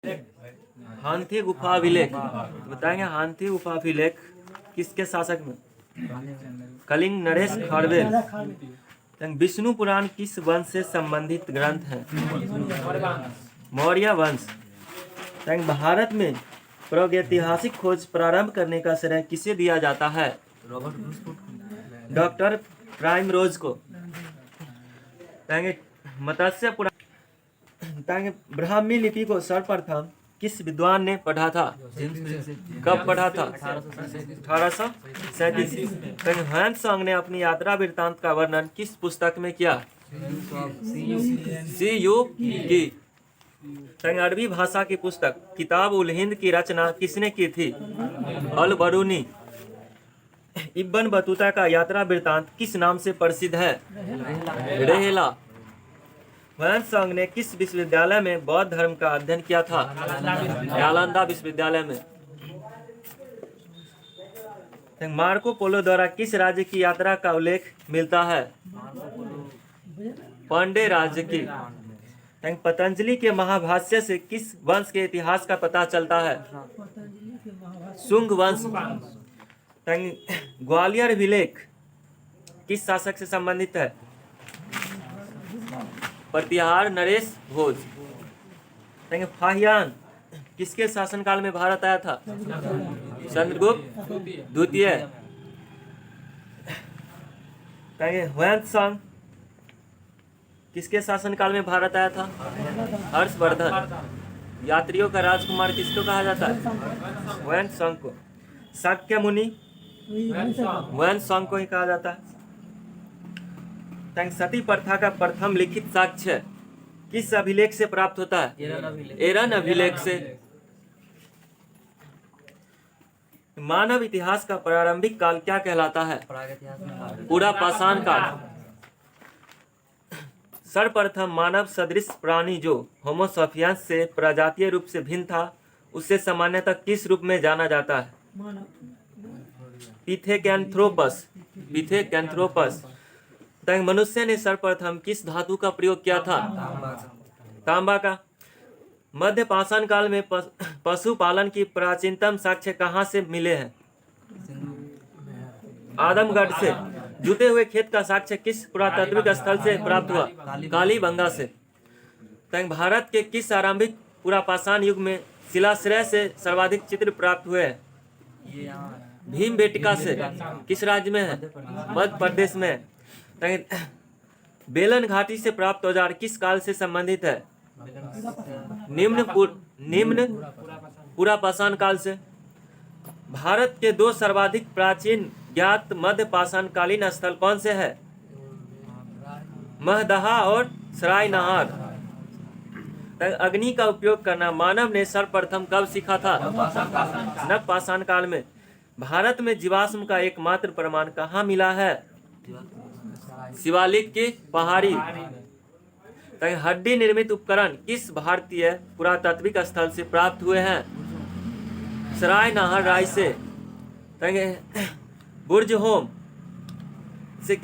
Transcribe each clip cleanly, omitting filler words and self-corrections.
हांथी गुफा अभिलेख बताएंगे। हांथी गुफा अभिलेख किसके शासक में? कलिंग नरेश खारवेल। विष्णु पुराण किस वंश से संबंधित ग्रंथ है? मौर्य वंश। भारत में प्रागैतिहासिक खोज प्रारंभ करने का श्रेय किसे दिया जाता है? डॉक्टर प्राइमरोज को। मत्स्य पुराण ब्राह्मी लिपि को सर्वप्रथम किस विद्वान ने पढ़ा था? कब पढ़ा था? 1837। ह्वेन-त्सांग ने अपनी यात्रा वृत्तांत का वर्णन किस पुस्तक में किया? सी यू की। अरबी भाषा की पुस्तक किताब उल हिंद की रचना किसने की थी? अल बरूनी। इब्न बतूता का यात्रा वृत्तांत किस नाम से प्रसिद्ध है? रेहला। ह्वेन-त्सांग ने किस विश्वविद्यालय में बौद्ध धर्म का अध्ययन किया था? नालंदा विश्वविद्यालय में। मार्को पोलो द्वारा किस राज्य की यात्रा का उल्लेख मिलता है? पांड्य राज्य की। पतंजलि के महाभाष्य से किस वंश के इतिहास का पता चलता है? शुंग वंश। ग्वालियर अभिलेख किस शासक से संबंधित है? प्रतिहार नरेश भोज। फाहियान किसके शासनकाल में भारत आया था? चंद्रगुप्त द्वितीय। ह्वेन-त्सांग किसके शासनकाल में भारत आया था? हर्षवर्धन। यात्रियों का राजकुमार किसको कहा जाता है? ह्वेन-त्सांग को। शाक्य मुनि ह्वेन-त्सांग को ही कहा जाता है। सती प्रथा का प्रथम लिखित साक्ष्य किस अभिलेख से प्राप्त होता है? एरन अभिलेख से। मानव इतिहास का प्रारंभिक काल क्या कहलाता है? पूरा पाषाण काल। सर्वप्रथम मानव सदृश प्राणी जो होमो सेपियंस से प्रजातीय रूप से भिन्न था, उसे सामान्यतः किस रूप में जाना जाता है? पिथेकैंथ्रोपस। मनुष्य ने सर्वप्रथम किस धातु का प्रयोग किया था? तांबा का। मध्य पाषाण काल में पशुपालन की प्राचीनतम साक्ष्य कहाँ से मिले हैं? आदमगढ़ से। जुते हुए खेत का साक्ष्य किस पुरातात्विक स्थल से प्राप्त हुआ? कालीबंगा से। भारत के किस आरंभिक पुरापाषाण युग में शिलाश्रय से सर्वाधिक चित्र प्राप्त हुए हैं? भीमबेटका से। किस राज्य में है? मध्य प्रदेश में। बेलन घाटी से प्राप्त औजार किस काल से संबंधित है? निम्न पुरापाषाण काल से। भारत के दो सर्वाधिक प्राचीन ज्ञात मध्य पाषाणकालीन स्थल कौन से है? महदहा और सरायनहार। अग्नि का उपयोग करना मानव ने सर्वप्रथम कब सीखा था? नव पाषाण काल में। भारत में जीवाश्म का एकमात्र प्रमाण कहाँ मिला है? शिवालिक की पहाड़ी। हड्डी निर्मित उपकरण किस भारतीय पुरातात्विक स्थल से प्राप्त हुए हैं? सरायनहार राय से। बुर्ज होम से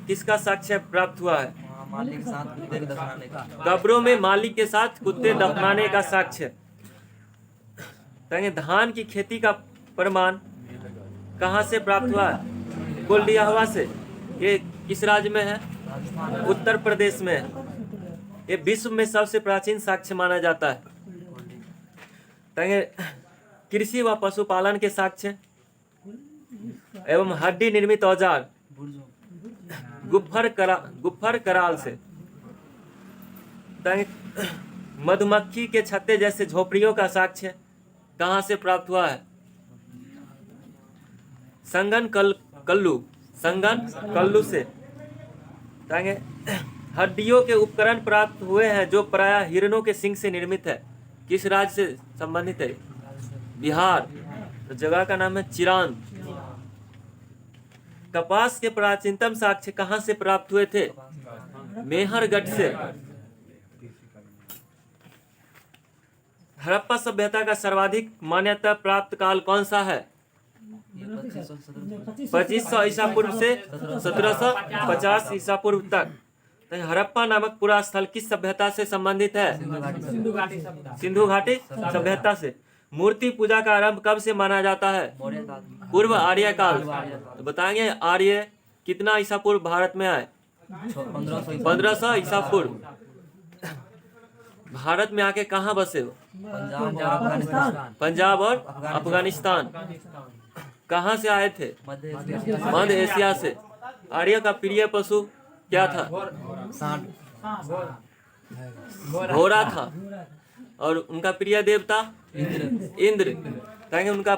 किसका साक्ष्य प्राप्त हुआ है? मालिक के साथ कुत्ते के दफनाने का। कब्रों में मालिक के साथ कुत्ते दफनाने का साक्ष्य। धान की खेती का प्रमाण कहाँ से प्राप्त हुआ है? कुलडियाहवा से। ये किस राज्य में है? उत्तर प्रदेश में है। ये विश्व में सबसे प्राचीन साक्ष्य माना जाता है। कृषि व पशुपालन के साक्ष्य एवं हड्डी निर्मित औजार गुफ्फर कराल से। मधुमक्खी के छत्ते जैसे झोपड़ियों का साक्ष्य कहाँ से प्राप्त हुआ है? संगन कल्लू से। हड्डियों के उपकरण प्राप्त हुए हैं जो प्रायः हिरणों के सिंग से निर्मित है। किस राज्य से संबंधित है? बिहार। तो जगह का नाम है चिरांद। कपास के प्राचीनतम साक्ष्य कहाँ से प्राप्त हुए थे? मेहरगढ़ से। हड़प्पा सभ्यता का सर्वाधिक मान्यता प्राप्त काल कौन सा है? 2500 ईसा पूर्व से 1750 ईसा पूर्व तक। तो हड़प्पा नामक पूरा स्थल किस सभ्यता से संबंधित है? सिंधु घाटी सभ्यता से। मूर्ति पूजा का आरंभ कब से माना जाता है? मौर्य काल। पूर्व आर्य काल। तो बताएंगे आर्य कितना ईसा पूर्व भारत में आए? 1500 ईसा पूर्व। भारत में आके कहाँ बसे हो? पंजाब और अफगानिस्तान। पंजाब और अफगानिस्तान। कहाँ से आए थे? मध्य एशिया से। आर्य का प्रिय पशु क्या था? घोड़ा था। और उनका प्रिय देवता इंद्र। कहेंगे उनका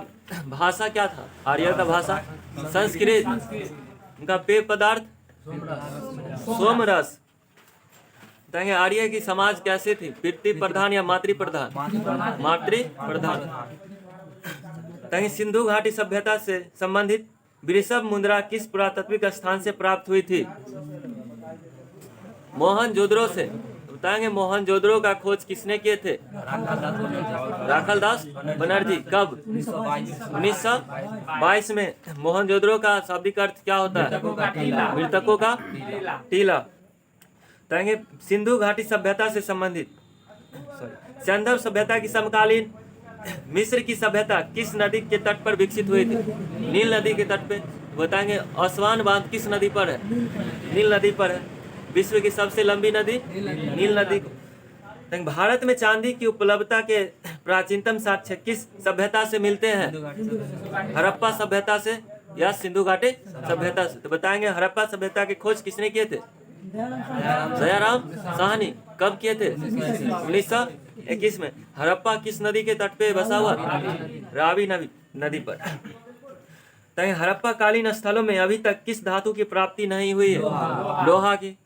भाषा क्या था? आर्य का भाषा संस्कृत। उनका पेय पदार्थ सोमरस। कहेंगे आर्य की समाज कैसे थी? पितृ प्रधान या मातृ प्रधान? मातृ प्रधान। कहेंगे सिंधु घाटी सभ्यता से संबंधित वृषभ मुद्रा किस पुरातात्विक स्थान से प्राप्त हुई थी? मोहनजोदड़ो से। बताएंगे मोहनजोदड़ो का खोज किसने किए थे? राखालदास बनर्जी। कब? 1922 में। मोहनजोदड़ो का शाब्दिक अर्थ क्या होता है? मृतकों का टीला। कहेंगे सिंधु घाटी सभ्यता से संबंधित सिंधु सभ्यता की समकालीन मिस्र की सभ्यता किस नदी के तट पर विकसित हुई थी? नील नदी के तट पे। बताएंगे आसवान बांध किस नदी पर है? नील नदी पर है। विश्व की सबसे लंबी नदी नील नदी। भारत में चांदी की उपलब्धता के प्राचीनतम साक्ष्य किस सभ्यता से मिलते हैं? हड़प्पा सभ्यता से या सिंधु घाटी सभ्यता से। तो बताएंगे हड़प्पा सभ्यता की खोज किसने किए थे? दयाराम साहनी। कब किए थे? 1921 में। हड़प्पा किस नदी के तट पे बसा हुआ? रावी नदी पर। हड़प्पा कालीन स्थलों में अभी तक किस धातु की प्राप्ति नहीं हुई है? लोहा की।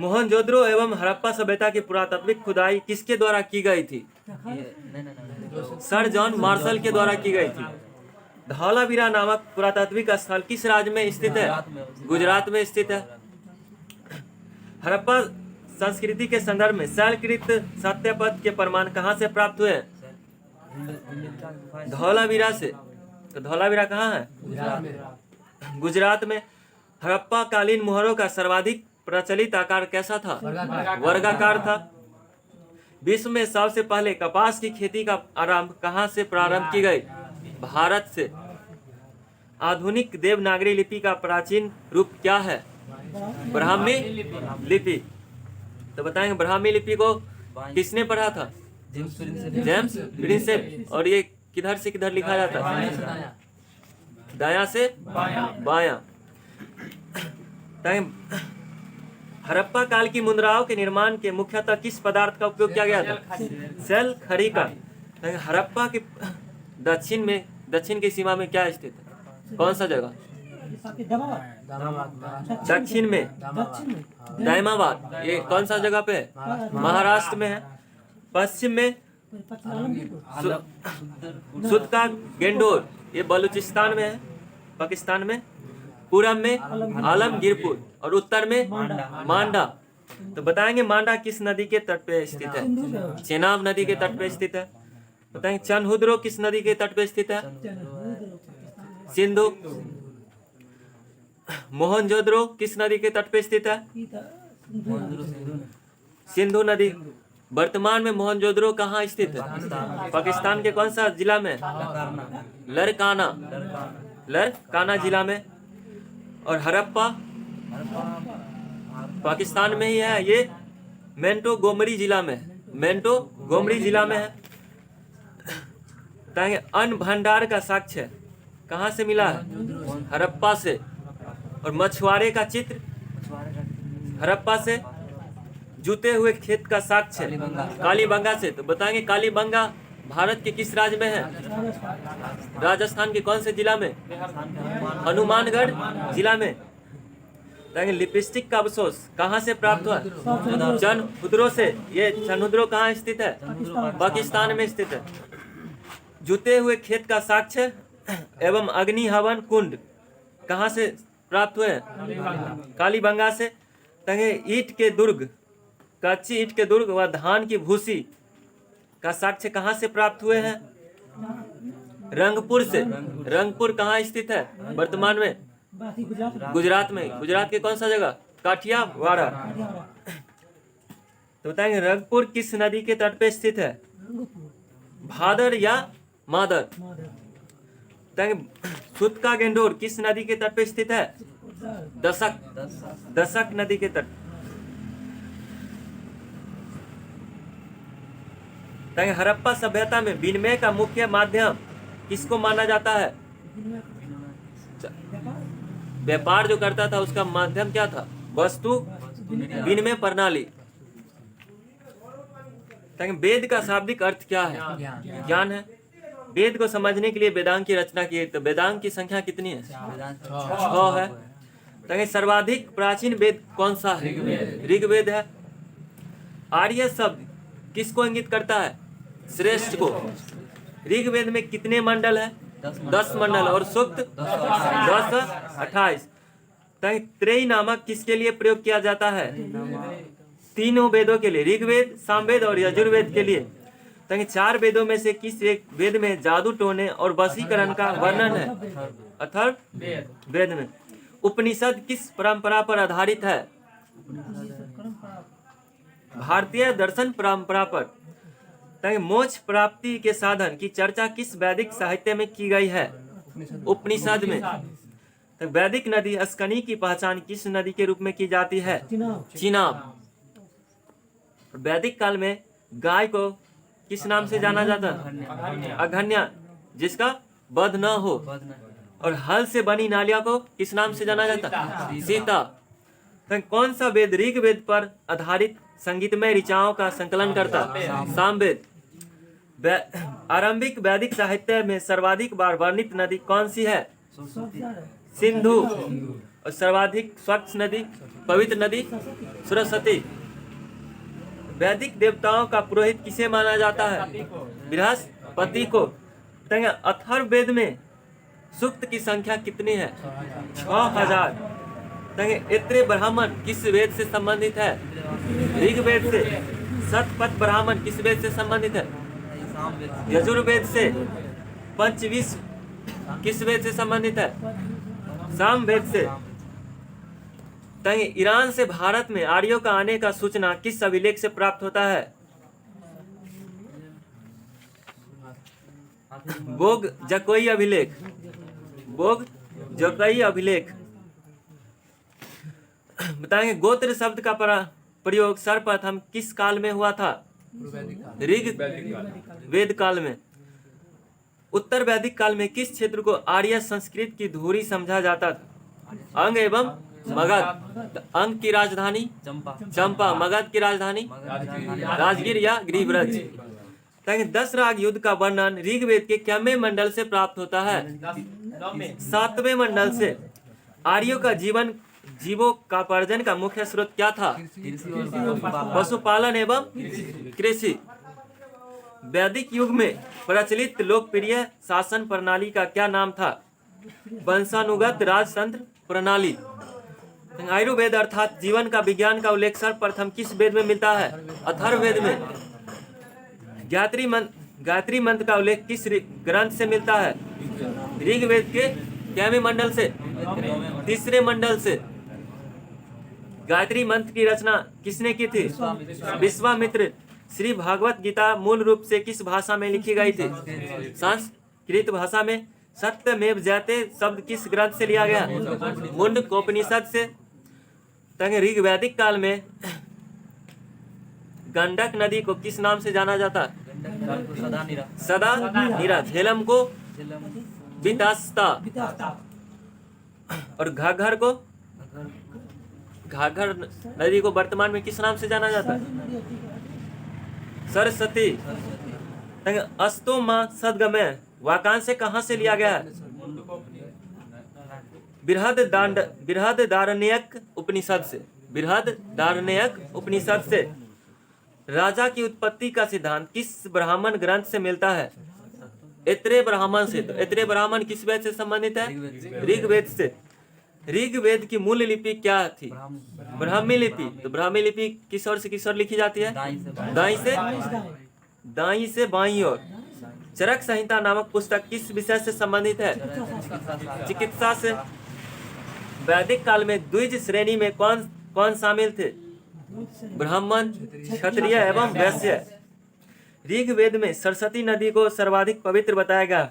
मोहनजोदड़ो एवं हड़प्पा सभ्यता की पुरातात्विक खुदाई किसके द्वारा की गई थी? सर जॉन मार्शल के द्वारा की गई थी। धौलावीरा नामक पुरातात्विक स्थल किस राज्य में स्थित है? गुजरात में स्थित है। हड़प्पा संस्कृति के संदर्भ में शैलकृत सत्यपथ के प्रमाण कहाँ से प्राप्त हुए? धौलावीरा से। तो धौलावीरा कहाँ है? गुजरात में। हड़प्पा कालीन मुहरों का सर्वाधिक प्रचलित आकार कैसा था? वर्गाकार था। विश्व में सबसे पहले कपास की खेती का आरंभ कहाँ से प्रारंभ की गई? भारत से। आधुनिक देवनागरी लिपि का प्राचीन रूप क्या है? ब्राह्मी लिपि। तो बताएंगे ब्राह्मी लिपि को किसने पढ़ा था? James Prinsep. और ये किधर से किधर लिखा जाता है? दायां से बायां। हड़प्पा काल की मुद्राओं के निर्माण के मुख्यतः किस पदार्थ का उपयोग किया गया था? शैल खड़ी का। हड़प्पा के दक्षिण की सीमा में क्या स्थित है? कौन सा जगह? दक्षिण में दायमाबाद। ये कौन सा जगह पे है? महाराष्ट्र में है। पश्चिम में सुदका गेंडोर। ये बलूचिस्तान में है, पाकिस्तान में। पूरब में आलमगीरपुर और उत्तर में मांडा। तो बताएंगे मांडा किस नदी के तट पे स्थित है? चेनाब नदी के तट पे स्थित है। बताएंगे चनहुद्रो किस नदी के तट पे स्थित है? सिंधु। मोहनजोदड़ो किस नदी के तट पे स्थित है? सिंधु नदी। वर्तमान में मोहनजोदड़ो कहाँ स्थित है? पाकिस्तान के कौन सा जिला में? लरकाना जिला में। और हड़प्पा पाकिस्तान में ही है। ये मेंटोगोमरी जिला में है। अन्न भंडार का साक्ष्य कहाँ से मिला है? हड़प्पा से। और मछुआरे का चित्र हड़प्पा से। जूते हुए खेत का साक्ष्य कालीबंगा से। तो बताएंगे कालीबंगा भारत के किस राज्य में है? राजस्थान के कौन से जिला में? हनुमानगढ़ जिला में। लिपस्टिक का अवशेष कहाँ से प्राप्त हुआ? चनहुद्रो से। ये चनहुद्रो कहाँ स्थित है? पाकिस्तान में स्थित है। जूते हुए खेत का साक्ष्य एवं अग्नि हवन कुंड कहाँ से प्राप्त हुए? कालीबंगा से। ईंट के दुर्ग, कच्ची ईंट के दुर्ग व धान की भूसी का साक्ष्य कहाँ से प्राप्त हुए हैं? रंगपुर से। रंगपुर कहाँ स्थित है वर्तमान में? गुजरात में। गुजरात के कौन सा जगह? काठियावाड़। तो बताएंगे रंगपुर किस नदी के तट पे स्थित है? भादर या मादर? बताएंगे सुत का गेंडोर किस नदी के तट पे स्थित है? दशक। दशक नदी के तट। बताएंगे हड़प्पा सभ्यता में विनिमय का मुख्य माध्यम किसको माना जाता है? व्यापार जो करता था उसका माध्यम क्या था? वस्तु विनिमय प्रणाली। वेद का शाब्दिक अर्थ क्या है? ज्ञान है। वेद को समझने के लिए वेदांग की रचना की, तो वेदांग की संख्या कितनी है? 6 है। तो सर्वाधिक प्राचीन वेद कौन सा है? ऋग्वेद है। आर्य शब्द किसको इंगित करता है? श्रेष्ठ को। ऋग्वेद में कितने मंडल है? 10 मंडल। और सूक्त 10 28। त्रयी नामक किसके लिए प्रयोग किया जाता है? तीनों वेदों के लिए, ऋग्वेद, सामवेद और यजुर्वेद के लिए। 4 वेदों में से किस एक वेद में जादू टोने और वशीकरण का वर्णन है? अथर्ववेद में। उपनिषद किस परंपरा पर आधारित है? भारतीय दर्शन परंपरा पर। मोक्ष प्राप्ति के साधन की चर्चा किस वैदिक साहित्य में की गई है? उपनिषद में। वैदिक नदी अस्कनी की पहचान किस नदी के रूप में की जाती है? चिनाब। वैदिक काल में गाय को किस नाम से जाना जाता है? अघन्या, जिसका वध न हो। और हल से बनी नालिया को किस नाम से जाना जाता है? सीता। कौन सा वेद ऋग्वेद पर आधारित संगीतमय ऋचाओं का संकलन करता? सामवेद। आरंभिक वैदिक साहित्य में सर्वाधिक बार वर्णित नदी कौन सी है? सिंधु। और सर्वाधिक स्वच्छ नदी, पवित्र नदी सरस्वती। वैदिक देवताओं का पुरोहित किसे माना जाता है? बृहस्पति को। अथर्ववेद में सूक्त की संख्या कितनी है? 6000। ऐत्रेय ब्राह्मण किस वेद से संबंधित है? ऋग्वेद से। शतपथ ब्राह्मण किस वेद से संबंधित है? यजुर्वेद से। पंचविश किस वेद से संबंधित है? सामवेद से। ईरान से भारत में आर्यों का आने का सूचना किस अभिलेख से प्राप्त होता है? बोग जकोई अभिलेख। बोग जकोई अभिलेख। बताएंगे गोत्र शब्द का प्रयोग सर्वप्रथम किस काल में हुआ था? ऋग्वेद काल में। उत्तर वैदिक काल में किस क्षेत्र को आर्य संस्कृत की धुरी समझा जाता था? अंग एवं मगध। अंग की राजधानी चंपा, मगध की राजधानी राजगीर या गिरिव्रज। 10 राग युद्ध का वर्णन ऋग्वेद के कितने मंडल से प्राप्त होता है? 7वें मंडल से। आर्यों का जीवों का उपार्जन का मुख्य स्रोत क्या था? पशुपालन एवं कृषि। वैदिक युग में प्रचलित लोकप्रिय शासन प्रणाली का क्या नाम था? वंशानुगत राजतंत्र प्रणाली। आयुर्वेद अर्थात जीवन का विज्ञान का उल्लेख सर्वप्रथम किस वेद में मिलता है? अथर्ववेद में। गायत्री मंत्र का उल्लेख किस ग्रंथ से मिलता है? ऋग्वेद के कितवें मंडल से? 3रे मंडल से। गायत्री मंत्र की रचना किसने की थी? विश्वामित्र। श्री भागवत गीता मूल रूप से किस भाषा में लिखी गई थी? संस्कृत भाषा में। सत्यमेव जयते शब्द किस ग्रंथ से लिया गया? मुंडकोपनिषद से। ऋग्वैदिक काल में गंडक नदी को किस नाम से जाना जाता? सदा नीरा। झेलम को वितस्ता। और घाघर को? घाघर नदी को वर्तमान में किस नाम से जाना जाता है? सरस्वती। अस्तो मां सदगमय वाकांश से कहां से लिया गया है? बृहदारण्यक उपनिषद से। बृहदारण्यक उपनिषद से। राजा की उत्पत्ति का सिद्धांत किस ब्राह्मण ग्रंथ से मिलता है? ऐत्रेय ब्राह्मण से। तो ऐत्रेय ब्राह्मण किस वेद से संबंधित है? ऋग्वेद से। ऋग्वेद की मूल लिपि क्या थी? ब्राह्मी लिपि। तो ब्राह्मी लिपि किस ओर से किस ओर लिखी जाती है? दाई से बाईं ओर। चरक संहिता नामक पुस्तक किस विषय से संबंधित है? चिकित्सा से। वैदिक काल में द्विज श्रेणी में कौन शामिल थे? ब्राह्मण, क्षत्रिय एवं वैश्य। ऋग्वेद में सरस्वती नदी को सर्वाधिक पवित्र बताया गया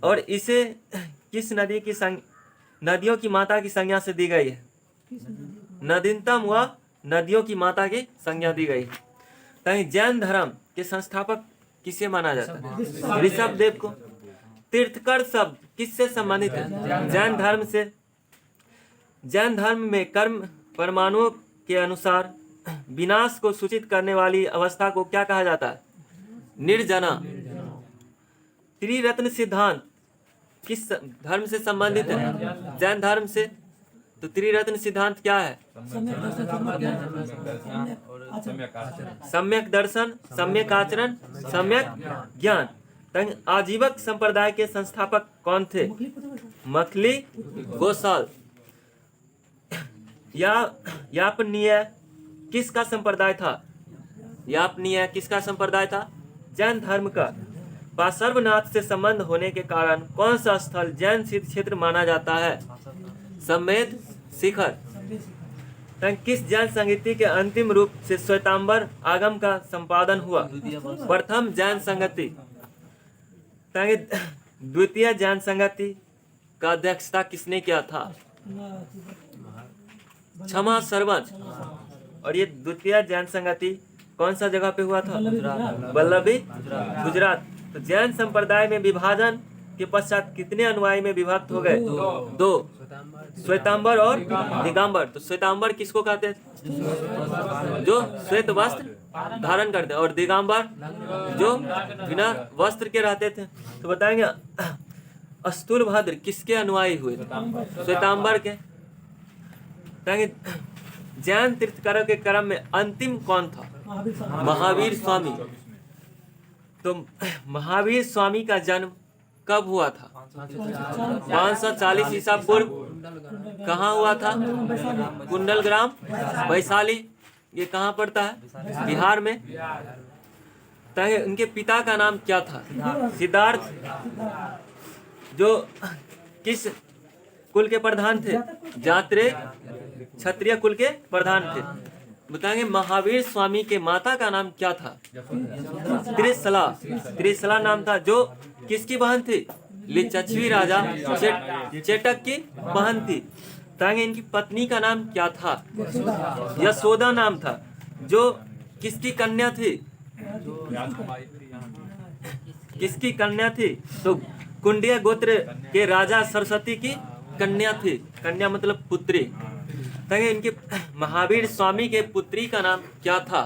और इसे किस नदी की नदियों की माता की संज्ञा से दी गई है? नदीनतम व नदियों की माता की संज्ञा दी गई है। ताकि जैन धर्म के संस्थापक किसे माना जाता है? ऋषभ देव को। तीर्थकर शब्द किससे संबंधित है? जैन धर्म से। जैन धर्म में कर्म परमाणुओं के अनुसार विनाश को सूचित करने वाली अवस्था को क्या कहा जाता है? निर्जना। त्रिरत्न सिद्धांत किस धर्म से संबंधित है? जैन धर्म से। तो त्रिरत्न सिद्धांत क्या है? सम्यक दर्शन, सम्यक आचरण, सम्यक ज्ञान। आजीवक संप्रदाय के संस्थापक कौन थे? मखली गोसाल। यापनीय किसका संप्रदाय था? यापनीय किसका संप्रदाय था? जैन धर्म का। पार्श्वनाथ से संबंध होने के कारण कौन सा स्थल जैन सिद्ध क्षेत्र माना जाता है? समेत शिखर। किस जैन संगति के अंतिम रूप से श्वेतांबर आगम का संपादन हुआ? प्रथम जैन संगति। द्वितीय जैन संगति का अध्यक्षता किसने किया था? क्षमा श्रवण। और ये द्वितीय जैन संगति कौन सा जगह पे हुआ था? वल्लभी, गुजरात। तो जैन संप्रदाय में विभाजन के पश्चात कितने अनुयायी में विभक्त हो गए? दो, श्वेतांबर और दिगंबर। तो श्वेतांबर किसको कहते हैं? जो श्वेत वस्त्र धारण करते हैं, और दिगंबर जो बिना वस्त्र के रहते थे। तो बताएंगे स्थूलभद्र किसके अनुयायी हुए थे? श्वेतांबर के। बताएंगे जैन तीर्थंकरों के क्रम में अंतिम कौन था? महावीर स्वामी। तो महावीर स्वामी का जन्म कब हुआ था? 540 ईसा पूर्व। कहाँ हुआ था? कुंडलग्राम, वैशाली। ये कहाँ पड़ता है? बिहार में। उनके पिता का नाम क्या था? सिद्धार्थ। जो किस कुल के प्रधान थे? जात्रे क्षत्रिय कुल के प्रधान थे। बताएंगे महावीर स्वामी के माता का नाम क्या था? त्रिशला। त्रिशला नाम था, जो किसकी बहन थी? लिच्छवी राजा चेटक की बहन थी। ताकि इनकी पत्नी का नाम क्या था? यशोदा नाम था, जो किसकी कन्या थी? किसकी कन्या थी? तो कुंडिया गोत्र के राजा सरस्वती की कन्या थी। कन्या मतलब पुत्री। ताकि इनके महावीर स्वामी के पुत्री का नाम क्या था?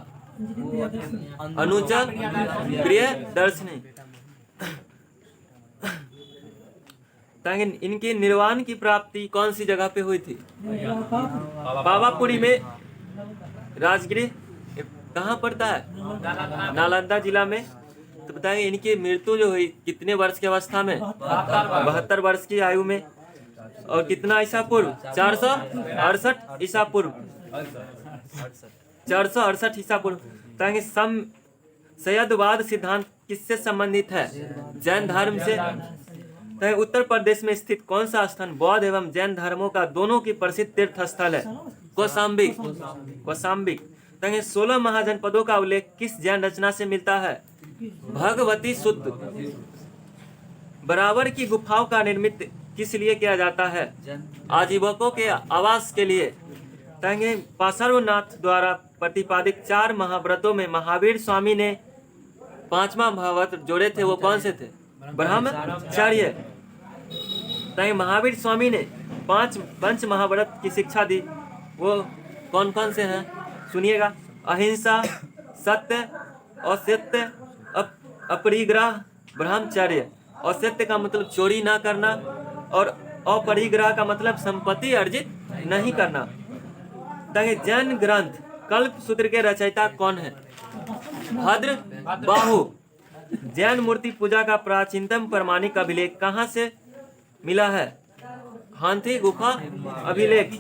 अनुजा प्रियदर्शनी। ताकि इनके निर्वाण की प्राप्ति कौन सी जगह पे हुई थी? पावापुरी में। राजगीर कहाँ पड़ता है? नालंदा जिला में। तो बताएंगे इनकी मृत्यु जो हुई कितने वर्ष की अवस्था में? 72 वर्ष की आयु में। और कितना ईसा पूर्व? 468 ईसा पूर्व। 468 ईसा पूर्व। ताकि सयदवाद सिद्धांत किससे संबंधित है? जैन धर्म से। उत्तर प्रदेश में स्थित कौन सा स्थान बौद्ध एवं जैन धर्मों का दोनों की प्रसिद्ध तीर्थ स्थल है? कौशाम्बी। कौशाम्बी। 16 महाजनपदों का उल्लेख किस जैन रचना से मिलता है? भगवती सूत्र। बराबर की गुफाओं का निर्मित किस लिए किया जाता है? आजीवकों के आवास के लिए। पार्श्वनाथ द्वारा प्रतिपादित 4 महाव्रतों में महावीर स्वामी ने 5वां महाव्रत जोड़े थे, वो कौन से थे? ब्रह्मचर्य। महावीर स्वामी ने 5 पंच महाव्रत की शिक्षा दी, वो कौन कौन से हैं? सुनिएगा। अहिंसा, सत्य, असत्य, अपरिग्रह, ब्रह्मचर्य। असत्य का मतलब चोरी ना करना, और अपरिग्रह का मतलब संपत्ति अर्जित नहीं करना। जैन ग्रंथ कल्प सूत्र के रचयिता कौन है? भद्र बाहु। जैन मूर्ति पूजा का प्राचीनतम प्रमाणिक अभिलेख कहाँ से मिला है? हाथी गुफा अभिलेख।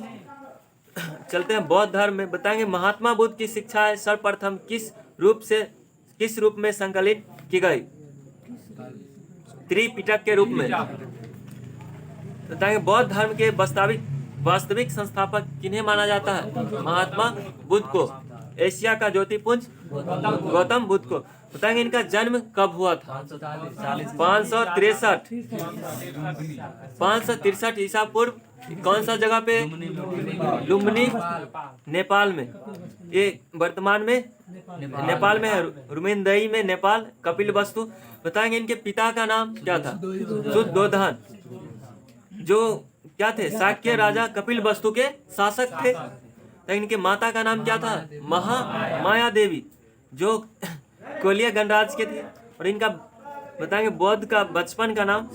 चलते हैं बौद्ध धर्म में। बताएंगे महात्मा बुद्ध की शिक्षाएं सर्वप्रथम किस रूप में संकलित की गई? त्रिपिटक के रूप में। बताएंगे बौद्ध धर्म के वास्तविक वास्तविक संस्थापक किन्हें माना जाता है? महात्मा बुद्ध को। एशिया का ज्योतिपुंज गौतम बुद्ध को। बताएंगे इनका जन्म कब हुआ था? 563 ईसा पूर्व। कौन सा जगह पे? लुम्बिनी, नेपाल में। ये वर्तमान में नेपाल में है। रुमेनदई में नेपाल। कपिल वस्तु। बताएंगे इनके पिता का नाम क्या था? शुद्धोधन, जो क्या थे? शाक्य राजा कपिल वस्तु के शासक थे। तो इनके माता का नाम क्या था? माया देवी, जो कोलिया गणराज के थे। और इनका बताएंगे बौद्ध का बचपन का नाम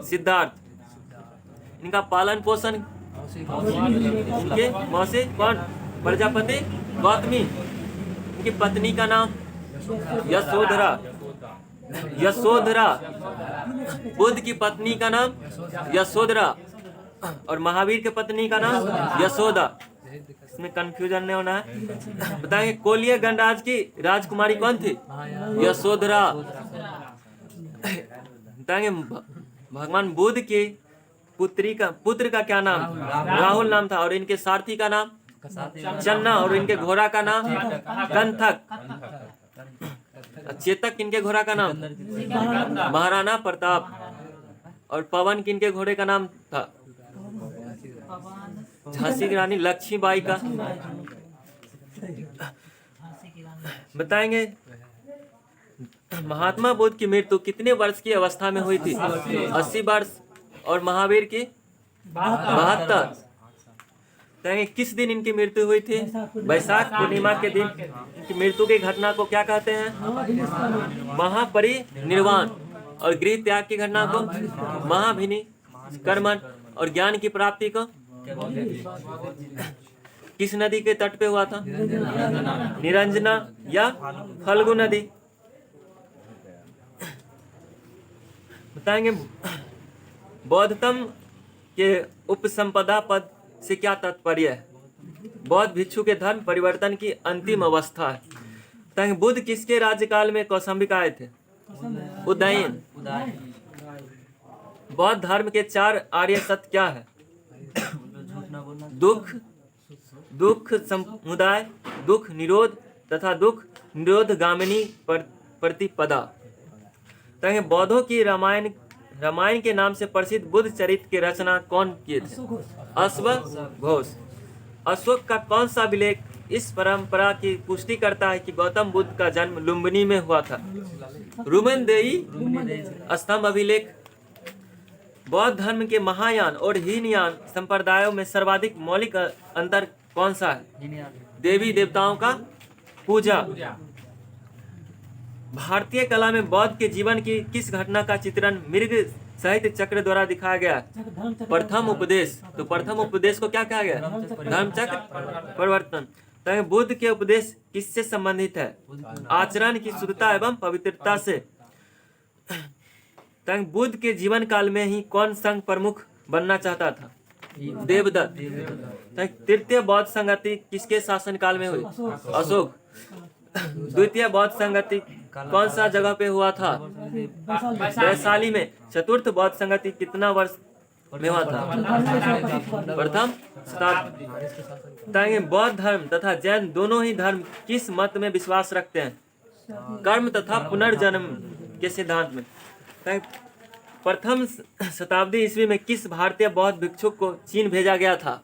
सिद्धार्थ। इनका पालन पोषण इनके मौसी कौन? प्रजापति गौतमी। इनकी पत्नी का नाम यशोधरा। बुद्ध की पत्नी का नाम यशोधरा और महावीर की पत्नी का नाम यशोदा। इसमें कंफ्यूजन नहीं होना है। बताएंगे कोलिया गणराज की राजकुमारी कौन थी? यशोधरा। बताएंगे भगवान बुद्ध के पुत्र का क्या नाम? राहुल नाम था। और इनके सारथी का नाम चन्ना। और इनके घोड़ा का नाम कंथक। चेतक किनके घोड़ा का नाम? महाराणा प्रताप। और पवन किनके घोड़े का नाम था? झांसी की रानी लक्ष्मीबाई का। बताएंगे महात्मा बुद्ध की मृत्यु कितने वर्ष की अवस्था में हुई थी? 80 वर्ष। और महावीर की 72। कहेंगे किस दिन इनकी मृत्यु हुई थी? वैशाख पूर्णिमा के दिन। इनकी मृत्यु की घटना को क्या कहते हैं? महापरिनिर्वाण। और गृह त्याग की घटना को महाभिनिष्क्रमण। और ज्ञान की प्राप्ति को किस नदी के तट पे हुआ था? निरंजना या फल्गु नदी। बताएंगे बौद्धतम के उपसंपदा पद से क्या तात्पर्य है? बौद्ध भिक्षु के धर्म परिवर्तन की अंतिम अवस्था है। बताएंगे बुद्ध किसके राज्यकाल में कौशाम्बिक आए थे? उदयन। बौद्ध धर्म के 4 आर्य सत्य क्या है? दुख समुदाय, दुख निरोध तथा दुख निरोध गामिनी प्रतिपदा। ताकि बौद्धों की रामायण के नाम से प्रसिद्ध बुद्ध चरित्र की रचना कौन किए थे? अश्वघोष। अशोक का कौन सा अभिलेख इस परंपरा की पुष्टि करता है कि गौतम बुद्ध का जन्म लुम्बिनी में हुआ था? रुमेनदेई स्तंभ अभिलेख। बौद्ध धर्म के महायान और हीनयान संप्रदायों में सर्वाधिक मौलिक अंतर कौन सा है? देवी देवताओं का पूजा। भारतीय कला में बौद्ध के जीवन की किस घटना का चित्रण मृग साहित्य चक्र द्वारा दिखाया गया? प्रथम उपदेश। तो प्रथम उपदेश को क्या कहा गया? धर्मचक्र परिवर्तन। तो बुद्ध के उपदेश किससे संबंधित है? आचरण की शुद्धता एवं पवित्रता से। बुद्ध के जीवन काल में ही कौन संघ प्रमुख बनना चाहता था? देवदत्त। तृतीय बौद्ध संगति किसके शासन काल में हुई? अशोक। द्वितीय बौद्ध संगति कौन सा जगह पे हुआ था? वैशाली में। चतुर्थ बौद्ध संगति कितना वर्ष में हुआ था? प्रथम शताब्दी। बौद्ध धर्म तथा जैन दोनों ही धर्म किस मत में विश्वास रखते हैं? कर्म तथा पुनर्जन्म के सिद्धांत में। प्रथम शताब्दी ईस्वी में किस भारतीय बौद्ध भिक्षुक को चीन भेजा गया था?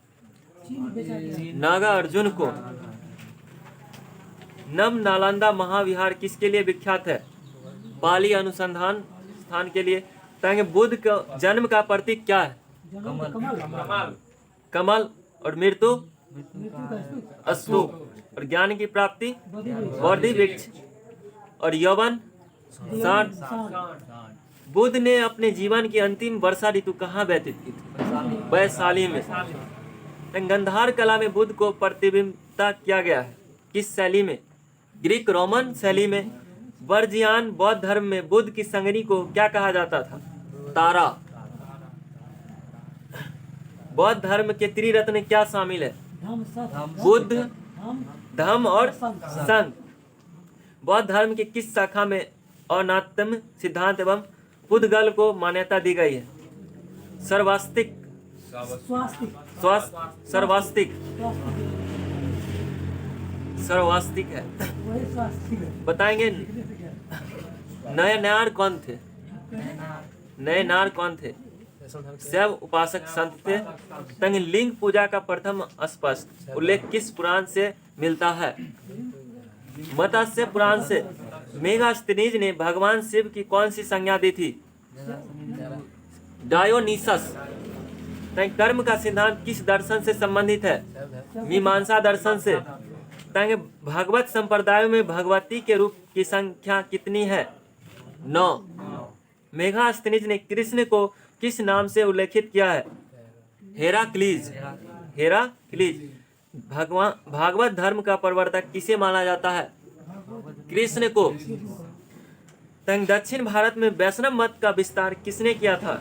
नागा अर्जुन को। नम नालंदा महाविहार किसके लिए विख्यात है? पाली अनुसंधान स्थान के लिए। ताकि बुद्ध का जन्म का प्रतीक क्या है? कमल। और मृत्यु अस्तूप। और ज्ञान की प्राप्ति बोधि वृक्ष। और यौवन सांड। बुद्ध ने अपने जीवन की अंतिम वर्षा ऋतु कहाँ व्यतीत की थी? वैशाली में। गंधार कला में बुद्ध को प्रतिबिंबित किया गया है किस शैली में? ग्रीक रोमन शैली में। वर्जियान बौद्ध धर्म में बुद्ध की संगनी को क्या कहा जाता था? तारा। बौद्ध धर्म के त्रिरत्न क्या शामिल है? बुद्ध, धम्म और संघ। बौद्ध धर्म की किस शाखा में अनात्म सिद्धांत एवं पुद्गल को मान्यता दी गई है? सर्वास्तिक सर्वास्तिक सर्वास्तिक है। बताएंगे नए नार कौन थे? नए नार कौन थे? शैव उपासक संत थे। तंग लिंग पूजा का प्रथम स्पष्ट उल्लेख किस पुराण से मिलता है? मत्स्य पुराण से। मेगास्थनीज ने भगवान शिव की कौन सी संज्ञा दी थी? डायोनीसस। तंग कर्म का सिद्धांत किस दर्शन से संबंधित है? मीमांसा दर्शन से। तंग भगवत संप्रदायों में भगवती के रूप की संख्या कितनी है? 9। मेगास्थनीज ने कृष्ण को किस नाम से उल्लेखित किया है? हेराक्लीज। हेराक्लीज। भगवान भागवत धर्म का प्रवर्तक किसे माना जाता है? कृष्ण को। तंग दक्षिण भारत में वैष्णव मत का विस्तार किसने किया था?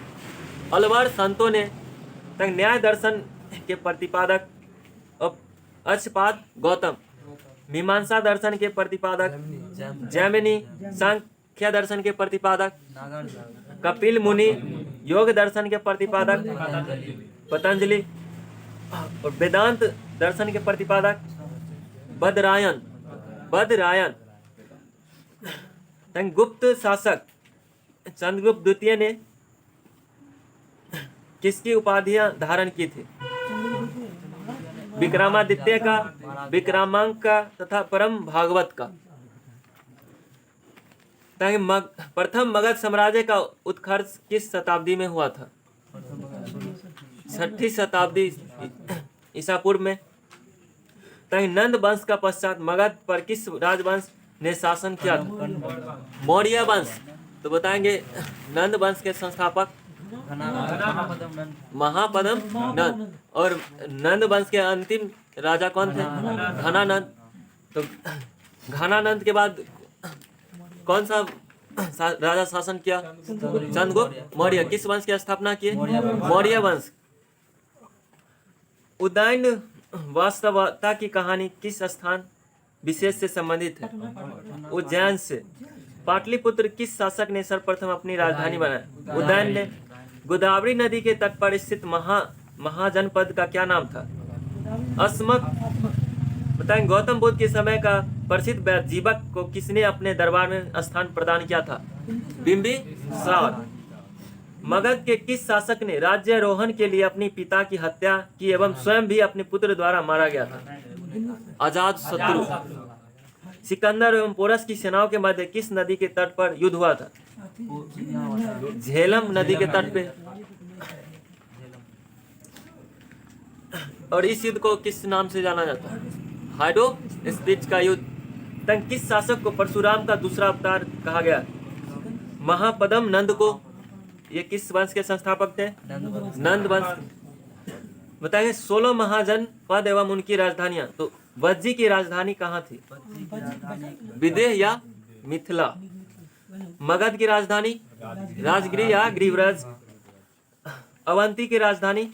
अलवर संतों ने। तंग न्याय दर्शन के प्रतिपादक अक्षपाद गौतम। मीमांसा दर्शन के प्रतिपादक जैमिनी। सांख्य दर्शन के प्रतिपादक कपिल मुनि। योग दर्शन के प्रतिपादक पतंजलि। और वेदांत दर्शन के प्रतिपादक बदरायन। तंग गुप्त शासक चंद्रगुप्त द्वितीय ने किसकी उपाधियां धारण की थी? विक्रमादित्य का, विक्रमांक का तथा परम भागवत का। प्रथम मगध साम्राज्य का उत्कर्ष किस शताब्दी में हुआ था? 6ठी शताब्दी ईसा पूर्व में। नंद वंश का पश्चात मगध पर किस राजवंश ने शासन किया था? मौर्य वंश। तो बताएंगे नंद वंश के संस्थापक महापद्म नंद। और नंद वंश के अंतिम राजा कौन थे? घनानंद। तो घनानंद के बाद कौन सा राजा शासन किया? चंद्रगुप्त मौर्य। किस वंश की स्थापना किए? मौर्य वंश। उदयन वास्तवता की कहानी किस स्थान विशेष से संबंधित है? उज्जैन से। पाटलिपुत्र किस शासक ने सर्वप्रथम अपनी राजधानी बनाया? उदयन ने। गोदावरी नदी के तट पर स्थित महाजनपद का क्या नाम था? अस्मक। बताएं गौतम बुद्ध के समय का प्रसिद्ध वैद्य जीवक को किसने अपने दरबार में स्थान प्रदान किया था? बिंबिसार। मगध के किस शासक ने राज्यारोहण के लिए अपनी पिता की हत्या की एवं स्वयं भी अपने पुत्र द्वारा मारा गया था? अजातशत्रु। सिकंदर एवं पोरस की सेनाओं के मध्य किस नदी के तट पर युद्ध हुआ था? झेलम नदी के तट पे। और इस युद्ध को किस नाम से जाना जाता है? हाइडो स्पिच का युद्ध। तंग किस शासक को परशुराम का दूसरा अवतार कहा गया? महापद्म नंद को। ये किस वंश के संस्थापक थे? नंद वंश। बताइए 16 महाजन पद एवं उनकी राजधानियां। तो वज्जी की राजधानी कहाँ थी? विदेह या मिथिला। मगध की राजधानी राजगिरी या ग्रीवराज। अवंती की राजधानी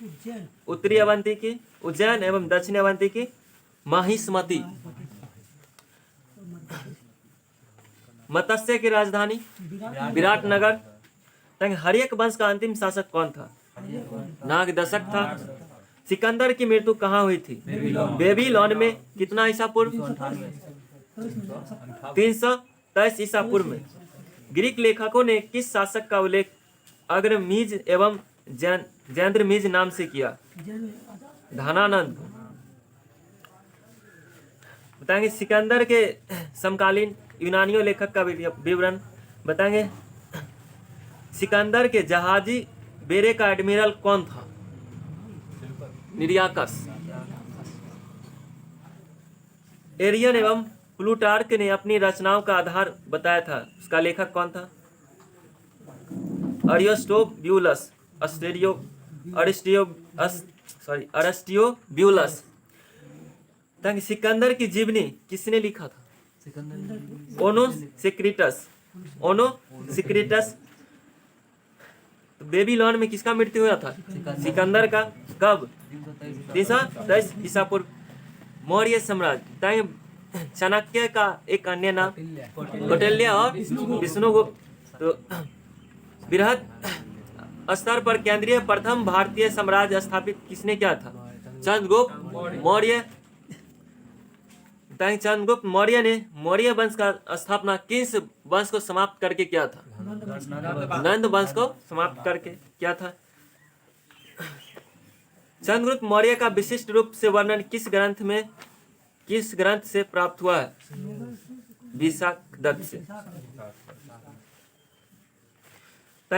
उत्तरी अवंती की उज्जैन एवं दक्षिणी अवंती की माहिष्मति। मत्स्य की राजधानी विराटनगर। हर्यक वंश का अंतिम शासक कौन था? नागदशक था। सिकंदर की मृत्यु कहाँ हुई थी? बेबीलोन में। कितना ईसा पूर्व? 323 ईसा पूर्व में। ग्रीक लेखकों ने किस शासक का उल्लेख अग्रमीज एवं जैंद्रमीज नाम से किया? धनानंद। बताएंगे सिकंदर के समकालीन यूनानियों लेखक का विवरण बताएंगे। सिकंदर के जहाजी बेड़े का एडमिरल कौन था? निरियाकस। एरियन एवं प्लूटार्क ने अपनी रचनाओं का आधार बताया था, उसका लेखक कौन था? अरिस्टोब्यूलस। अरिस्टोब्यूलस। सिकंदर की जीवनी किसने लिखा था? ओनोसिक्रिटस। बेबीलोन में किसका मृत्यु हुआ था? सिकंदर का। कब? 323 ईसा पूर्व। मौर्य साम्राज्य। चाणक्य का एक अन्य नाम कौटिल्य और विष्णुगुप्त। तो बृहद स्तर पर केंद्रीय प्रथम भारतीय साम्राज्य स्थापित किसने किया था? चंद्रगुप्त मौर्य। चंद्रगुप्त मौर्य ने मौर्य वंश का स्थापना किस वंश को समाप्त करके किया था? नंद वंश को समाप्त करके किया था। चंद्रगुप्त मौर्य का विशिष्ट रूप से वर्णन किस ग्रंथ से प्राप्त हुआ है? विशाखदत्त से।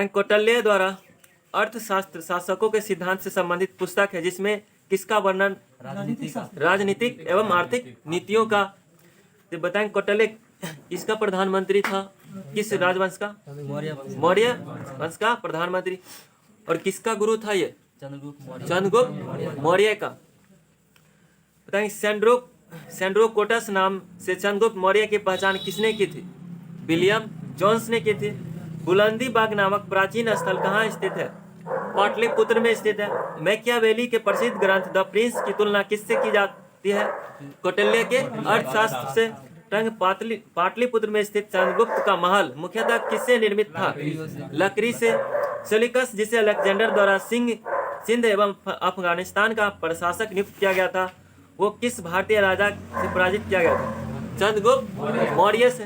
कौटिल्य द्वारा अर्थशास्त्र शासकों के सिद्धांत से संबंधित पुस्तक है जिसमें किसका वर्णन? राजनीतिक एवं आर्थिक नीतियों का। तो बताएं कौटिल्य किसका प्रधानमंत्री था? किस राजवंश का? मौर्य वंश का प्रधानमंत्री। और किसका गुरु था ये? चंद्रगुप्त मौर्य का। बताएं सेंड्रोकोटस नाम से चंद्रगुप्त मौर्य की पहचान किसने की थी? विलियम जोन्स ने की थी। बुलंदी बाग नामक प्राचीन स्थल कहाँ स्थित है? पाटलिपुत्र में स्थित है। मैकियावेली के प्रसिद्ध ग्रंथ द प्रिंस की तुलना किससे की जाती है? कौटिल्य के अर्थशास्त्र से। पाटलिपुत्र में स्थित चंद्रगुप्त का महल मुख्यतः किससे निर्मित था? लकड़ी से। सेल्यूकस जिसे अलेक्जेंडर द्वारा सिंध एवं अफगानिस्तान का प्रशासक नियुक्त किया गया था, वो किस भारतीय राजा से पराजित किया गया था? चंद्रगुप्त मौर्य से।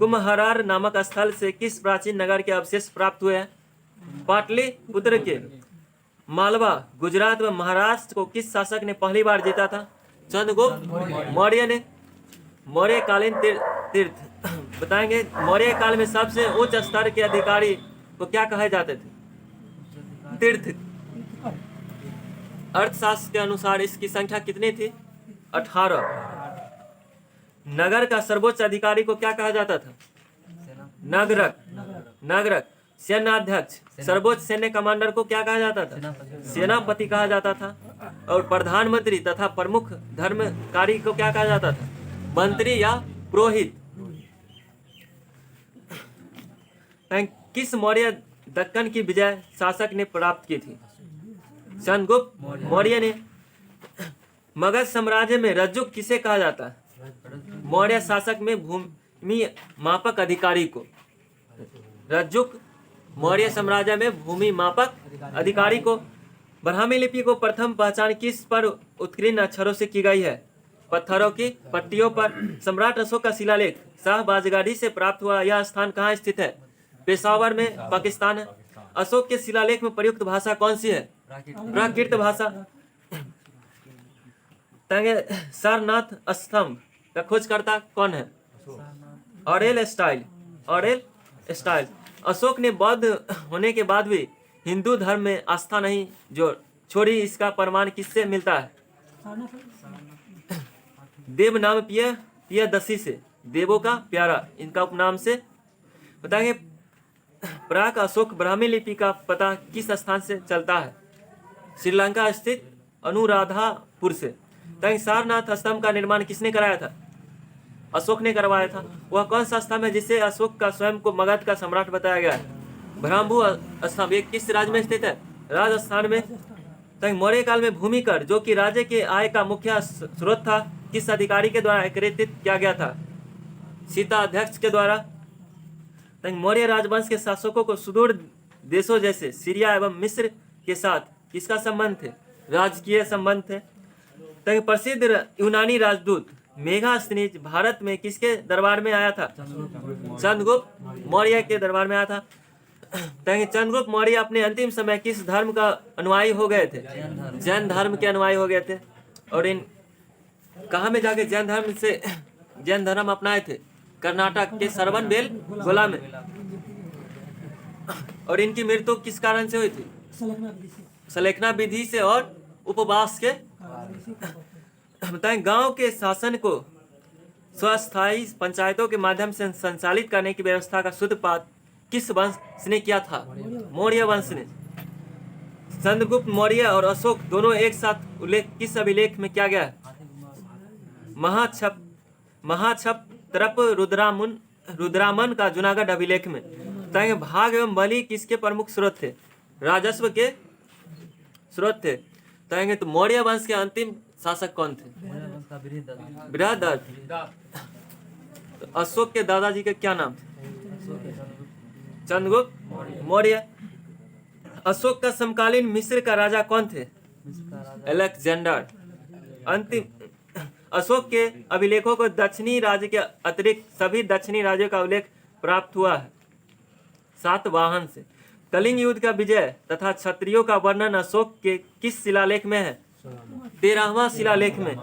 कुम्हरार नामक स्थल से किस प्राचीन नगर के अवशेष प्राप्त हुए हैं? पाटलिपुत्र के। मालवा, गुजरात व महाराष्ट्र को किस शासक ने पहली बार जीता था? चंद्रगुप्त मौर्य ने। मौर्यकालीन तीर्थ बताएंगे। मौर्य काल में सबसे उच्च स्तर के अधिकारी को क्या कहे जाते थे? तीर्थ। अर्थशास्त्र के अनुसार इसकी संख्या कितनी थी? 18। नगर का सर्वोच्च अधिकारी को क्या कहा जाता था? नगरक। सेनाध्यक्ष सर्वोच्च सैन्य कमांडर को क्या कहा जाता था? सेनापति कहा जाता था। और प्रधानमंत्री तथा प्रमुख धर्मकारी को क्या कहा जाता था? मंत्री या पुरोहित। किस मौर्य दक्कन की विजय शासक ने प्राप्त की थी? चंद्रगुप्त मौर्य ने। मगध साम्राज्य में रज्जुक किसे कहा जाता है? मौर्य शासक में भूमि मापक अधिकारी को। रज्जुक मौर्य साम्राज्य में भूमि मापक अधिकारी को। ब्राह्मी लिपि को प्रथम पहचान किस पर उत्कीर्ण अक्षरों से की गई है? पत्थरों की पट्टियों पर। सम्राट अशोक का शिलालेख शाहबाजगाड़ी से प्राप्त हुआ यह स्थान कहाँ स्थित है? पेशावर में, पाकिस्तान है। अशोक के शिलालेख में प्रयुक्त भाषा कौन सी है? प्राकृत भाषा। सारनाथ स्तंभ का खोजकर्ता कौन है? Aurel style. अशोक ने बौद्ध होने के बाद भी हिंदू धर्म में आस्था नहीं छोड़ी, इसका प्रमाण किससे मिलता है? देव नाम पियदसी से, देवों का प्यारा, इनका उपनाम से। बताएंगे प्राक अशोक ब्राह्मी लिपि का पता किस स्थान से चलता है? श्रीलंका स्थित अनुराधापुर से। सारनाथ स्तंभ का निर्माण किसने कराया था? अशोक ने करवाया था। वह कौन सा स्तंभ है जिसे अशोक का स्वयं को मगध का सम्राट बताया गया है? ब्रह्मभू स्तंभ। ये किस राज्य में स्थित है? राजस्थान में। मौर्य काल में भूमि कर जो कि राज्य के आय का मुख्य स्रोत था, किस अधिकारी के द्वारा एकत्रित किया गया था? शीताध्यक्ष के द्वारा। मौर्य राजवंश के शासकों को सुदूर देशों जैसे सीरिया एवं मिस्र के साथ किसका संबंध थे? राजकीय संबंध थे। प्रसिद्ध यूनानी राजदूत मेगास्थनीज भारत में किसके दरबार में आया था? चंद्रगुप्त मौर्य के दरबार में आया था। चंद्रगुप्त मौर्य अपने अंतिम समय किस धर्म का अनुयायी हो गए थे? जैन धर्म के अनुयायी हो गए थे। और इन कहाँ में जाके जैन धर्म अपनाए थे? कर्नाटक के श्रवणबेलगोला में। और इनकी मृत्यु किस कारण से हुई थी? सलेखना विधि से और उपवास के। बताएं गांव के शासन को स्वस्थायी पंचायतों के माध्यम से संचालित करने की व्यवस्था का सूत्रपात किस वंश ने किया था? मौर्य वंश ने। चंद्रगुप्त मौर्य और अशोक दोनों एक साथ उल्लेख किस अभिलेख में किया गया है? महाक्षत्रप रुद्रामन का जूनागढ़ अभिलेख में। भाग एवं बलि किसके प्रमुख स्रोत थे? राजस्व के स्रोत थे। तो मौर्य वंश के अंतिम शासक कौन थे? बृहदरथ। तो अशोक के दादाजी के क्या नाम थे? चंद्रगुप्त मौर्य। अशोक का समकालीन मिस्र का राजा कौन थे? अलेक्जेंडर। अंतिम, अशोक के अभिलेखों को दक्षिणी राज्य के अतिरिक्त सभी दक्षिणी राज्यों का उल्लेख प्राप्त हुआ है सातवाहन से। कलिंग युद्ध का विजय तथा क्षत्रियों का वर्णन अशोक के किस शिलालेख में है? 13वां शिलालेख में।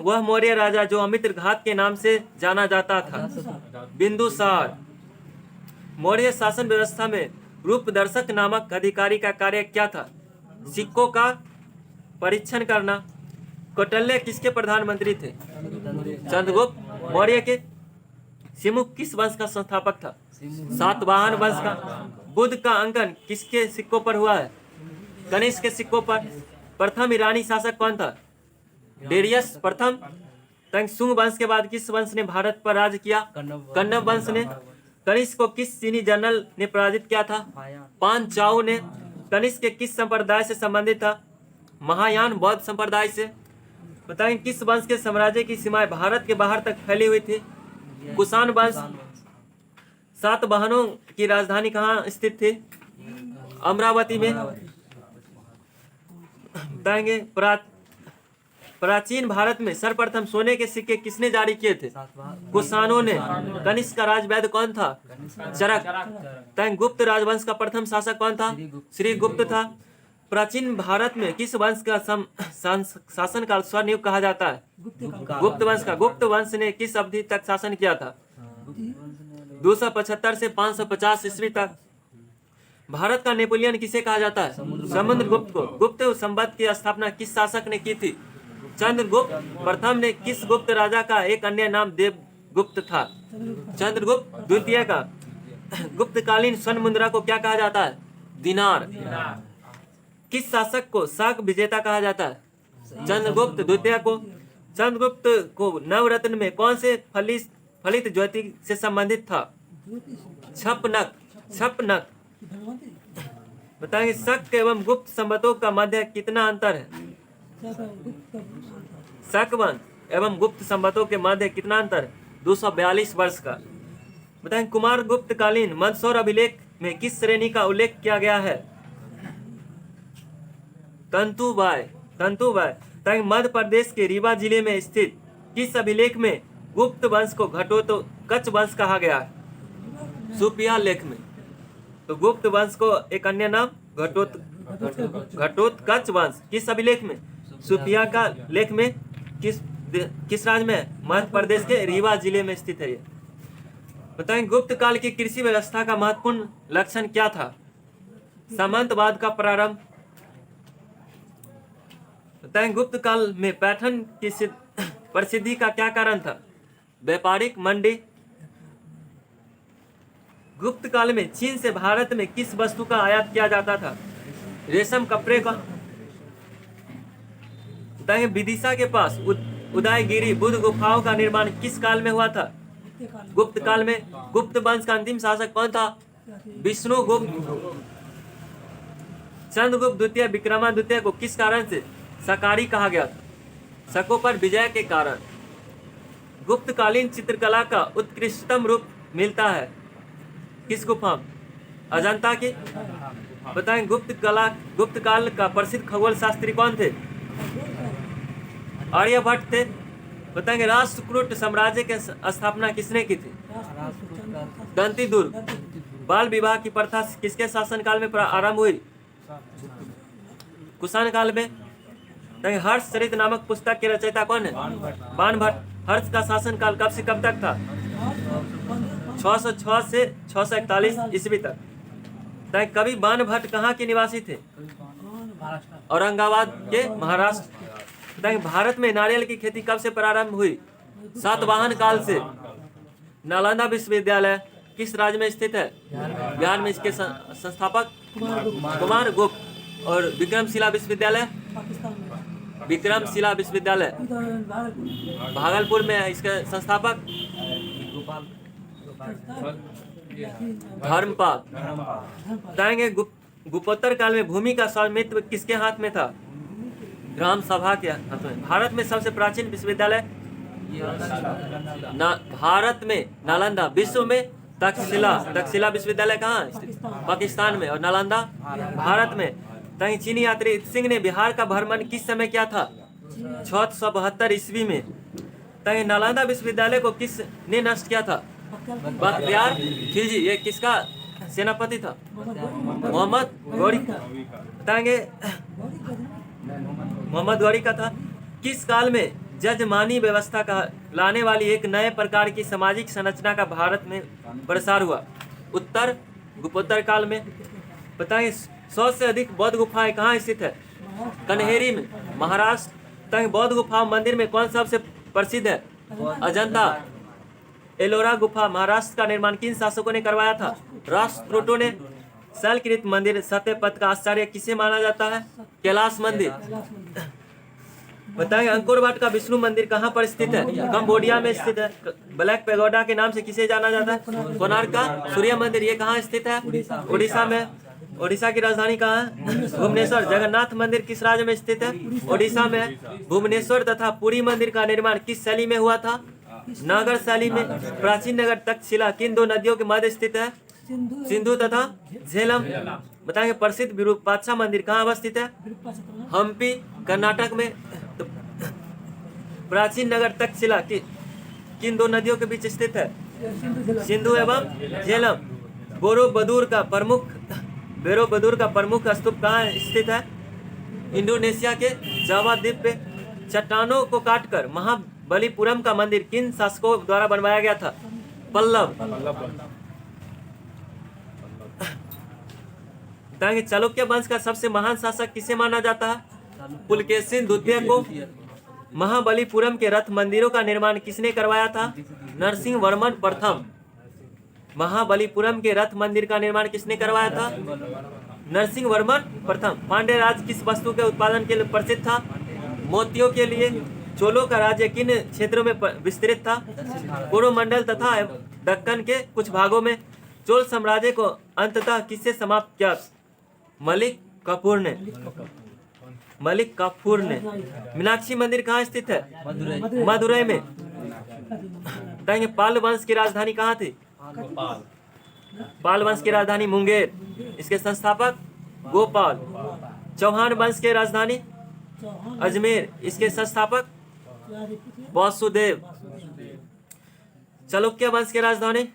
वह मौर्य राजा जो अमित्र घात के नाम से जाना जाता था। बिंदुसार। मौर्य शासन व्यवस्था में रूपदर्शक नामक अधिकारी का कार्य क्या था? सिक्कों का परीक्षण करना। कौटिल्य किसके प्रधानमंत्री थे? चंद्रगुप्त मौर्य के। सिमुक किस वंश का संस्थापक था? सातवाहन वंश का। बुद्ध का अंकन किसके सिक्कों पर हुआ है? कनिष्क के सिक्कों पर। प्रथम ईरानी शासक कौन था? डेरियस प्रथम। सुंग वंश के बाद किस वंश ने भारत पर राज किया? कन्नब वंश ने। कनिष्क को किस चीनी जनरल ने पराजित किया था? पान चाओ ने। कनिष्क के किस संप्रदाय से संबंधित था? महायान बौद्ध संप्रदाय से। बताएं किस वंश के साम्राज्य की सीमाएं भारत के बाहर तक फैली हुई थी? कुषाण वंश। सातवाहनों की राजधानी कहाँ स्थित थी? अमरावती में। बताएंगे प्राचीन भारत में सर्वप्रथम सोने के सिक्के किसने जारी किए थे? कुषाणों ने। कनिष्क का राजवैद्य कौन था? चरक। गुप्त राजवंश का प्रथम शासक कौन था? श्री गुप्त था। प्राचीन भारत में किस वंश का शासनकाल स्वर्णयुग कहा जाता है? गुप्त वंश का। गुप्त वंश ने किस अवधि तक शासन किया था? 275 से 550 ईस्वी तक। भारत का नेपोलियन किसे कहा जाता है? समुद्रगुप्त को। गुप्त संवत की स्थापना किस शासक ने की थी? चंद्रगुप्त प्रथम ने। किस गुप्त राजा का एक अन्य नाम देवगुप्त था? चंद्रगुप्त द्वितीय का। गुप्तकालीन स्वर्ण मुद्रा को क्या कहा जाता है? दिनार। किस शासक को शाक विजेता कहा जाता है? चंद्रगुप्त द्वितीय को। चंद्रगुप्त को नवरत्न में कौन से फलित ज्योति से संबंधित था? छपनक। बताएंगे शक एवं गुप्त संवतों का मध्य कितना अंतर है? शक वंश एवं गुप्त संवतों के मध्य कितना अंतर है? 242 वर्ष का। बताएं कुमार गुप्त कालीन मंदसौर अभिलेख में किस श्रेणी का उल्लेख किया गया है? तंतुबाय। मध्य प्रदेश के रीवा जिले में स्थित किस अभिलेख में गुप्त वंश को घटोत्कच वंश कहा गया है? सुपिया लेख में। तो गुप्त वंश को एक अन्य नाम घटोत्कच वंश किस अभिलेख में? सुपिया का लेख में। किस राज्य में? मध्य प्रदेश के रीवा जिले में स्थित है ये। बताएं गुप्त काल की कृषि व्यवस्था का महत्वपूर्ण लक्षण क्या था? सामंतवाद का प्रारंभ। बताएं गुप्त काल में पैठन की प्रसिद्धि का क्या कारण था? व्यापारिक मंडी। गुप्त काल में चीन से भारत में किस वस्तु का आयात किया जाता था? रेशम कपड़े का। बताएंगे विदिशा के पास उदयगिरी बुद्ध गुफाओं का निर्माण किस काल में हुआ था? गुप्त काल में। गुप्त वंश का अंतिम शासक कौन था? विष्णुगुप्त। चंद्रगुप्त द्वितीय विक्रमादित्य को किस कारण से सकारी कहा गया था? शकों पर विजय के कारण। गुप्तकालीन चित्रकला का उत्कृष्टतम रूप मिलता है किस गुफा? अजंता की। बताएं गुप्त काल का प्रसिद्ध खगोल शास्त्री कौन थे? आर्यभट्ट थे। बताएंगे राष्ट्रकूट साम्राज्य के स्थापना किसने की थी? दंतीदुर्ग। बाल विवाह की प्रथा किसके शासनकाल में आरंभ हुई? कुषाण काल में। हर्ष चरित नामक पुस्तक के रचयिता कौन है? बाणभट्ट। हर्ष का शासनकाल कब से कब तक था? 606 से 641 ईस्वी तक। कवि बाणभट्ट कहाँ के निवासी थे? औरंगाबाद के, महाराष्ट्र। भारत में नारियल की खेती कब से प्रारंभ हुई? सातवाहन काल से। नालंदा विश्वविद्यालय किस राज्य में स्थित है? बिहार में। इसके संस्थापक कुमार गुप्त। और विक्रमशिला विश्वविद्यालय भागलपुर में है। इसके संस्थापक धर्मपाल। बताएंगे गुप्तोत्तर काल में भूमि का स्वामित्व किसके हाथ में था? ग्राम सभा के हाथ में। भारत में सबसे प्राचीन विश्वविद्यालय भारत में नालंदा। विश्व में तक्षशिला विश्वविद्यालय कहाँ स्थित? पाकिस्तान में। और नालंदा भारत में। तंग चीनी यात्री सिंह ने बिहार का भ्रमण किस समय किया था? 672 ईस्वी में। तंग नालंदा विश्वविद्यालय को किसने नष्ट किया था? बख्तियार खिलजी। ये किसका सेनापति था? मोहम्मद गौरी। तंगे मोहम्मद गौरी का था। किस काल में जजमानी व्यवस्था का लाने वाली एक नए प्रकार की सामाजिक संरचना का भारत में प्रसार हुआ? उत्तर गुप्तोत्तर काल में। बताएं 100 से अधिक बौद्ध गुफाएं कहाँ स्थित है? कन्हेरी में, महाराष्ट्र। तंग बौद्ध गुफा मंदिर में कौन सबसे प्रसिद्ध है? अजंता एलोरा गुफा। महाराष्ट्र का निर्माण किन शासकों ने करवाया था? राष्ट्रकूटों ने। शैलकृत मंदिर सत्यपथ का आचार्य किसे माना जाता है? कैलाश मंदिर। बताएंगे अंकोर वाट का विष्णु मंदिर कहाँ पर स्थित है? कंबोडिया में स्थित है। ब्लैक पैगोडा के नाम से किसे जाना जाता है? कोणार्क का सूर्य मंदिर। ये कहाँ स्थित है? उड़ीसा में। उड़ीसा की राजधानी कहाँ है? भुवनेश्वर। जगन्नाथ मंदिर किस राज्य में स्थित है? उड़ीसा में। भुवनेश्वर तथा पुरी मंदिर का निर्माण किस शैली में हुआ था? नागर शैली में। प्राचीन नगर तक्षशिला किन दो नदियों के मध्य स्थित है? सिंधु तथा झेलम। बताएंगे प्रसिद्ध विरूपाक्षा मंदिर कहाँ अवस्थित है? हम्पी कर्नाटक में। तो प्राचीन नगर तक्षशिला किन दो नदियों के बीच स्थित है? सिंधु एवं झेलम। बोरोबदूर का प्रमुख स्तूप कहाँ स्थित है? इंडोनेशिया के जावा द्वीप पे। चट्टानों को काटकर महाबलीपुरम का मंदिर किन शासकों द्वारा बनवाया गया था? पल्लव। चालुक्य वंश का सबसे महान शासक किसे माना जाता है? पुलकेशिन द्वितीय को। महाबलीपुरम के रथ मंदिरों का निर्माण किसने करवाया था? नरसिंह वर्मन प्रथम। महाबलीपुरम के रथ मंदिर का निर्माण किसने करवाया था? नरसिंह वर्मन प्रथम। पांड्य राज किस वस्तु के उत्पादन के लिए प्रसिद्ध था? मोतियों के लिए। चोलों का राज्य किन क्षेत्रों में विस्तृत था? कोरोमंडल तथा दक्कन के कुछ भागों में। चोल साम्राज्य को अंततः किससे समाप्त किया? मलिक काफूर ने। मीनाक्षी मंदिर कहाँ स्थित है? मदुरई में। बताएंगे पाल वंश की राजधानी कहाँ थी? पाल वंश की राजधानी मुंगेर। इसके संस्थापक गोपाल। चौहान वंश की राजधानी अजमेर। इसके संस्थापक वासुदेव। चालुक्य वंश की राजधानी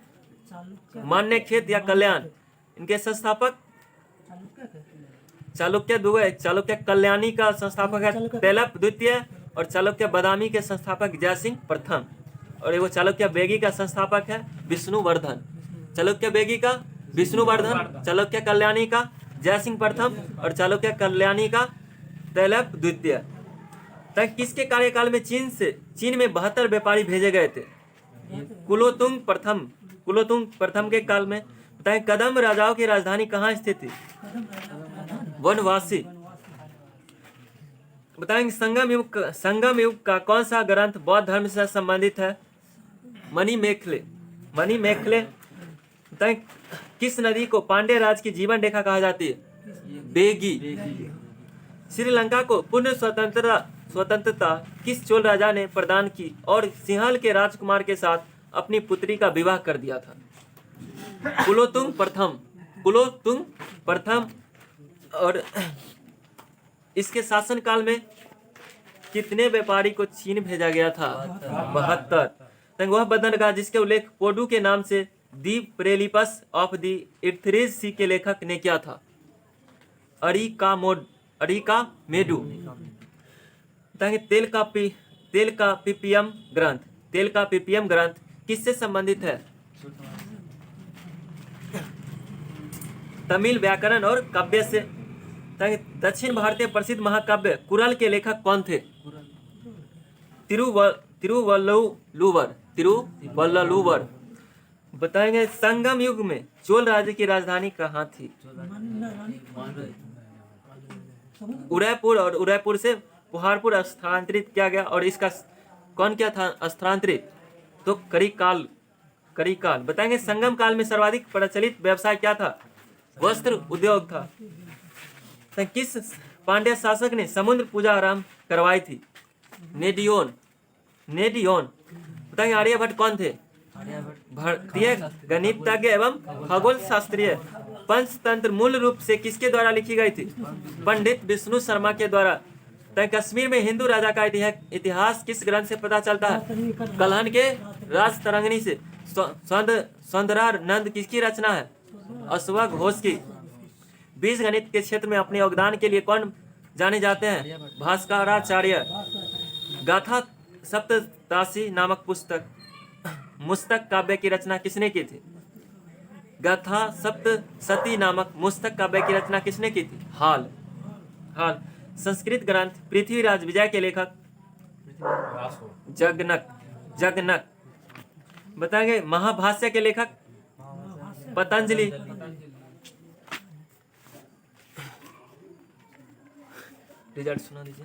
मान्यखेत या कल्याण। इनके संस्थापक चालुक्य कल्याणी का संस्थापक है तेलप द्वितीय। और चालुक्य बादामी के संस्थापक जयसिंह प्रथम। और वो चालुक्य बेगी का संस्थापक है विष्णुवर्धन। चालुक्य बेगी का विष्णुवर्धन, चालुक्य कल्याणी का जयसिंह प्रथम और चालुक्य कल्याणी का तेलप द्वितीय। तक किसके कार्यकाल में चीन में 72 व्यापारी भेजे गए थे? कुलोतुंग प्रथम के काल में। बताएं कदम राजाओं की राजधानी कहाँ स्थित थी? वनवासी। बताएंगे संगम युग का कौन सा ग्रंथ बौद्ध धर्म से संबंधित है? मणिमेखले। बताएं किस नदी को पांड्य राज की जीवन रेखा कहा जाती है? बेगी। श्रीलंका को पूर्ण स्वतंत्रता किस चोल राजा ने प्रदान की और सिंहल के राजकुमार के साथ अपनी पुत्री का विवाह कर दिया था? कुलोतुंग प्रथम। और इसके शासनकाल में कितने व्यापारी को चीन भेजा गया था? 72। वह बंदरगाह जिसके उल्लेख पोडू के नाम से दी प्रेलिपस ऑफ दी इर्थरीज सी के लेखक ने किया था? अरिका मेडू। तेल का पीपीएम ग्रंथ किससे संबंधित है? तमिल व्याकरण और काव्य से। दक्षिण भारतीय प्रसिद्ध महाकाव्य कुरल के लेखक कौन थे? तिरुवल्लुवर। बताएंगे संगम युग में चोल राज्य की राजधानी कहाँ थी? उदयपुर। और उदयपुर से पुहारपुर स्थानांतरित किया गया। और इसका कौन क्या था स्थानांतरित? तो करिकाल। बताएंगे संगम काल में सर्वाधिक प्रचलित व्यवसाय क्या था? वस्त्र उद्योग था। किस पांड्य शासक ने समुद्र पूजा आरंभ करवाई थी? नेडियोन। बताएंगे आर्यभट्ट कौन थे? भारतीय गणितज्ञ एवं खगोल शास्त्रीय पंचतंत्र मूल रूप से किसके द्वारा लिखी गई थी? पंडित विष्णु शर्मा के द्वारा। तय कश्मीर में हिंदू राजा का इतिहास किस ग्रंथ से पता चलता है? कल्हण के राज तरंगिणी से। सौंदरानंद किसकी रचना है? अश्वघ घोष की। बीज गणित के क्षेत्र में अपने योगदान के लिए कौन जाने जाते हैं? भास्कराचार्य। गाथा सप्ततासी नामक मुस्तक काव्य की रचना किसने की थी? गाथा सप्तशती नामक मुस्तक काव्य की रचना किसने की थी? हाल। संस्कृत ग्रंथ पृथ्वीराज विजय के लेखक? जगनक। बताएंगे महाभाष्य के लेखक? पतंजलि। रिजल्ट सुना दीजिए।